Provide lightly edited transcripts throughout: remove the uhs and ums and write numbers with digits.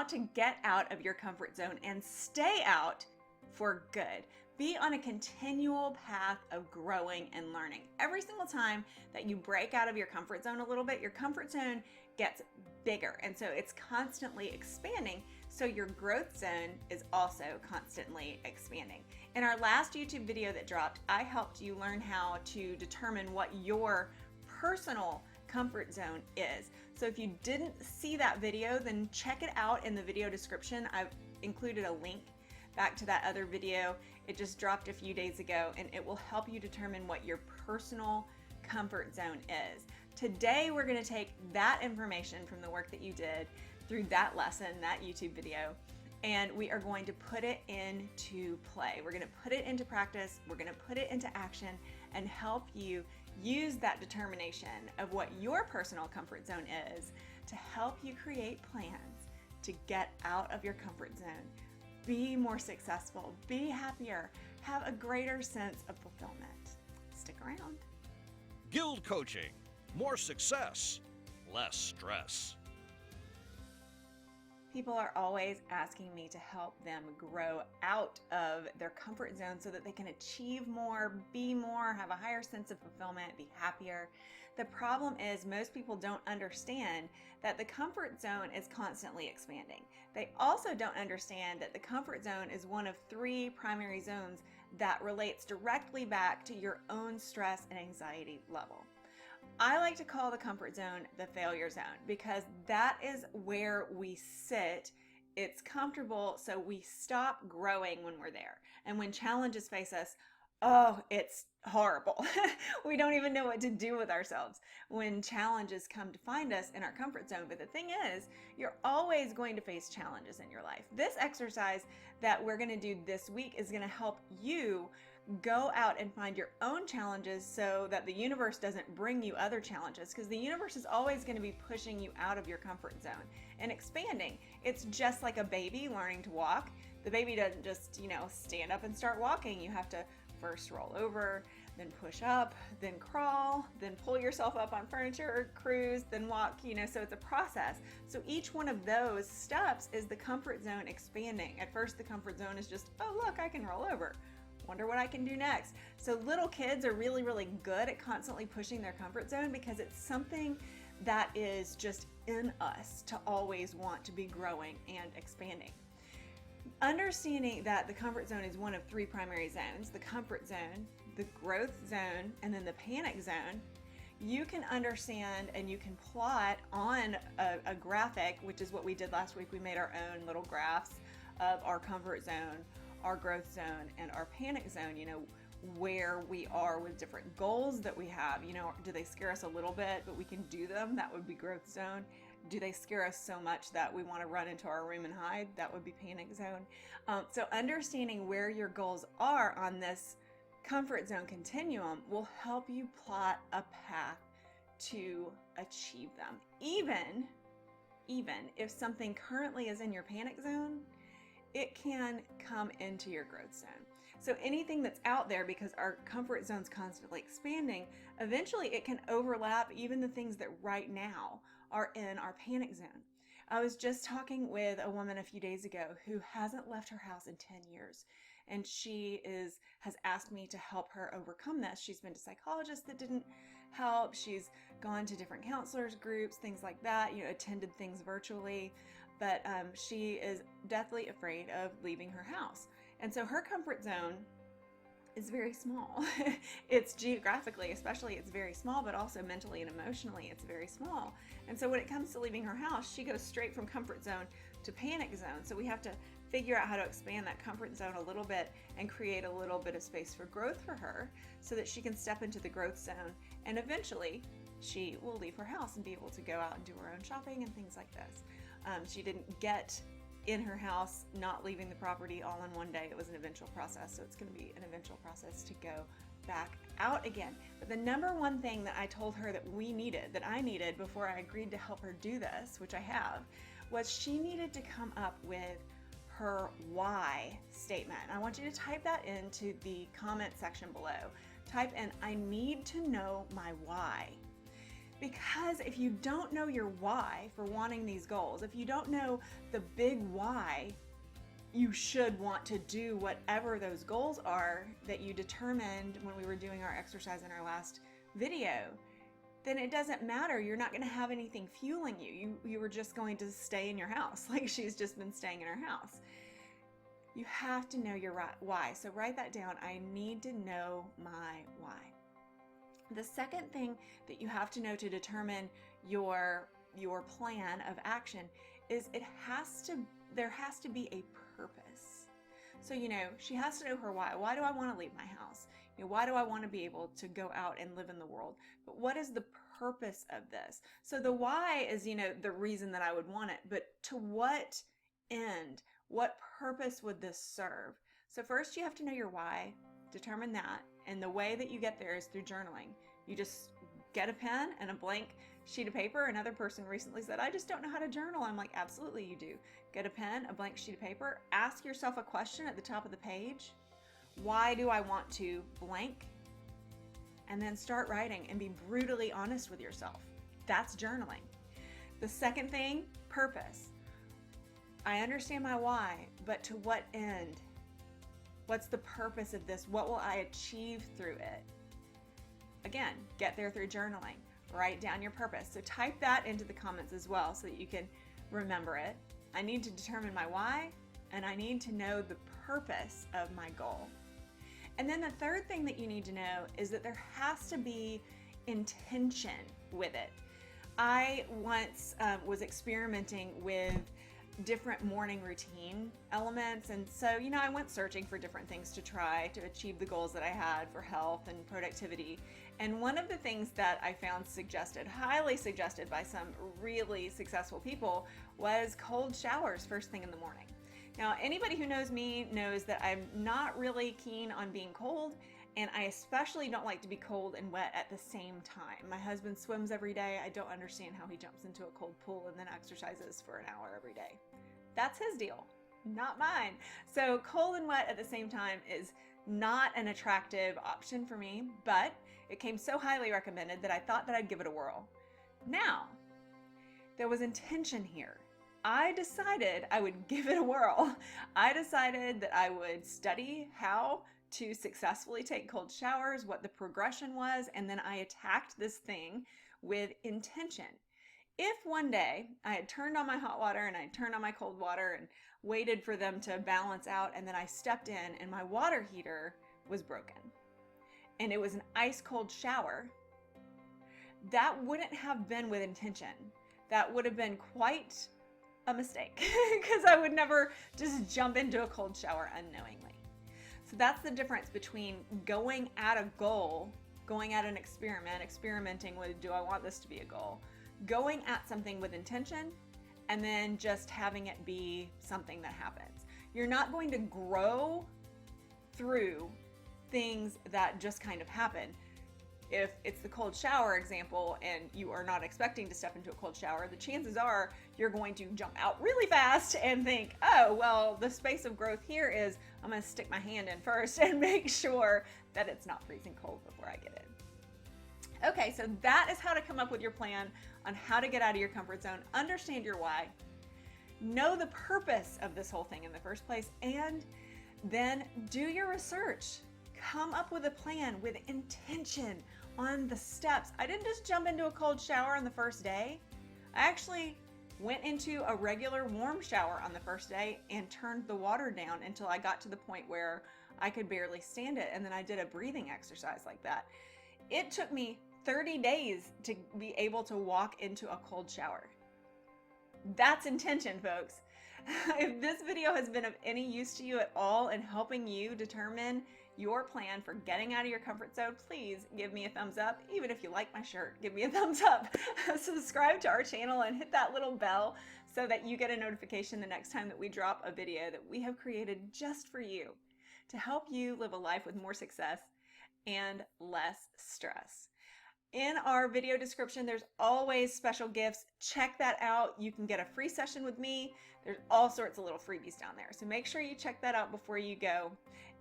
to get out of your comfort zone and stay out for good. Be on a continual path of growing and learning. Every single time that you break out of your comfort zone a little bit, your comfort zone gets bigger. And so it's constantly expanding. So your growth zone is also constantly expanding. In our last YouTube video that dropped, I helped you learn how to determine what your personal comfort zone is. So if you didn't see that video, then check it out in the video description. I've included a link back to that other video. It just dropped a few days ago, and it will help you determine what your personal comfort zone is. Today, we're going to take that information from the work that you did through that lesson, that YouTube video, and we are going to put it into play. We're going to put it into practice. We're going to put it into action and help you use that determination of what your personal comfort zone is to help you create plans to get out of your comfort zone. Be more successful, be happier, have a greater sense of fulfillment. Stick around. GILD Coaching. More success, less stress. People are always asking me to help them grow out of their comfort zone so that they can achieve more, be more, have a higher sense of fulfillment, be happier. The problem is most people don't understand that the comfort zone is constantly expanding. They also don't understand that the comfort zone is one of 3 primary zones that relates directly back to your own stress and anxiety level. I like to call the comfort zone the failure zone because that is where we sit. It's comfortable, so we stop growing when we're there. And when challenges face us, oh, it's horrible. We don't even know what to do with ourselves when challenges come to find us in our comfort zone. But the thing is, you're always going to face challenges in your life. This exercise that we're going to do this week is going to help you go out and find your own challenges so that the universe doesn't bring you other challenges, because the universe is always going to be pushing you out of your comfort zone and expanding. It's just like a baby learning to walk. The baby doesn't just, stand up and start walking. You have to first roll over, then push up, then crawl, then pull yourself up on furniture, cruise, then walk, so it's a process. So each one of those steps is the comfort zone expanding. At first, the comfort zone is just, oh, look, I can roll over. Wonder what I can do next. So little kids are really, really good at constantly pushing their comfort zone because it's something that is just in us to always want to be growing and expanding. Understanding that the comfort zone is one of 3 primary zones, the comfort zone, the growth zone, and then the panic zone, you can understand and you can plot on a graphic, which is what we did last week. We made our own little graphs of our comfort zone, our growth zone, and our panic zone, where we are with different goals that we have. Do they scare us a little bit, but we can do them? That would be growth zone. Do they scare us so much that we want to run into our room and hide? That would be panic zone. So understanding where your goals are on this comfort zone continuum will help you plot a path to achieve them. Even if something currently is in your panic zone, it can come into your growth zone. So anything that's out there, because our comfort zone's constantly expanding, eventually it can overlap even the things that right now are in our panic zone. I was just talking with a woman a few days ago who hasn't left her house in 10 years. And she has asked me to help her overcome this. She's been to psychologists that didn't help. She's gone to different counselors, groups, things like that, attended things virtually. But she is deathly afraid of leaving her house. And so her comfort zone is very small. It's geographically, especially, it's very small, but also mentally and emotionally, it's very small. And so when it comes to leaving her house, she goes straight from comfort zone to panic zone. So we have to figure out how to expand that comfort zone a little bit and create a little bit of space for growth for her so that she can step into the growth zone. And eventually she will leave her house and be able to go out and do her own shopping and things like this. She didn't get in her house, not leaving the property all in one day. It was an eventual process. So it's going to be an eventual process to go back out again. But the number one thing that I told her that I needed before I agreed to help her do this, which I have, was she needed to come up with her why statement. And I want you to type that into the comment section below. Type in, I need to know my why. Because if you don't know your why for wanting these goals, if you don't know the big why you should want to do whatever those goals are that you determined when we were doing our exercise in our last video, then it doesn't matter. You're not going to have anything fueling you. You were just going to stay in your house like she's just been staying in her house. You have to know your why. So write that down. I need to know my why. The second thing that you have to know to determine your plan of action is there has to be a purpose. So, she has to know her why. Why do I want to leave my house? Why do I want to be able to go out and live in the world? But what is the purpose of this? So the why is, the reason that I would want it, but to what end? What purpose would this serve? So first you have to know your why, determine that, and the way that you get there is through journaling. You just get a pen and a blank sheet of paper. Another person recently said, I just don't know how to journal. I'm like, absolutely you do. Get a pen, a blank sheet of paper, ask yourself a question at the top of the page. Why do I want to blank? And then start writing and be brutally honest with yourself. That's journaling. The second thing, purpose. I understand my why, but to what end? What's the purpose of this? What will I achieve through it? Again, get there through journaling. Write down your purpose. So type that into the comments as well so that you can remember it. I need to determine my why, and I need to know the purpose of my goal. And then the third thing that you need to know is that there has to be intention with it. I once was experimenting with different morning routine elements, and so I went searching for different things to try to achieve the goals that I had for health and productivity. And one of the things that I found highly suggested by some really successful people, was cold showers first thing in the morning. Now, anybody who knows me knows that I'm not really keen on being cold, and I especially don't like to be cold and wet at the same time. My husband swims every day. I don't understand how he jumps into a cold pool and then exercises for an hour every day. That's his deal, not mine. So cold and wet at the same time is not an attractive option for me, but it came so highly recommended that I thought that I'd give it a whirl. Now, there was intention here. I decided I would give it a whirl. I decided that I would study how to successfully take cold showers, what the progression was, and then I attacked this thing with intention. If one day I had turned on my hot water and I turned on my cold water and waited for them to balance out, and then I stepped in and my water heater was broken and it was an ice cold shower, that wouldn't have been with intention. That would have been quite a mistake because I would never just jump into a cold shower unknowingly. So that's the difference between going at a goal, going at an experiment, experimenting with, do I want this to be a goal? Going at something with intention, and then just having it be something that happens. You're not going to grow through things that just kind of happen. If it's the cold shower example and you are not expecting to step into a cold shower, the chances are you're going to jump out really fast and think, oh, well, the space of growth here is I'm going to stick my hand in first and make sure that it's not freezing cold before I get in. Okay, so that is how to come up with your plan on how to get out of your comfort zone, understand your why, know the purpose of this whole thing in the first place, and then do your research. Come up with a plan with intention on the steps. I didn't just jump into a cold shower on the first day. I actually went into a regular warm shower on the first day and turned the water down until I got to the point where I could barely stand it. And then I did a breathing exercise like that. It took me 30 days to be able to walk into a cold shower. That's intention, folks. If this video has been of any use to you at all in helping you determine your plan for getting out of your comfort zone, please give me a thumbs up. Even if you like my shirt, give me a thumbs up. Subscribe to our channel and hit that little bell so that you get a notification the next time that we drop a video that we have created just for you to help you live a life with more success and less stress. In our video description, there's always special gifts. Check that out. You can get a free session with me. There's all sorts of little freebies down there. So make sure you check that out before you go.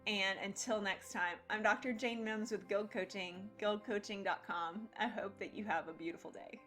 And until next time, I'm Dr. Jane Mims with GILD Coaching, guildcoaching.com. I hope that you have a beautiful day.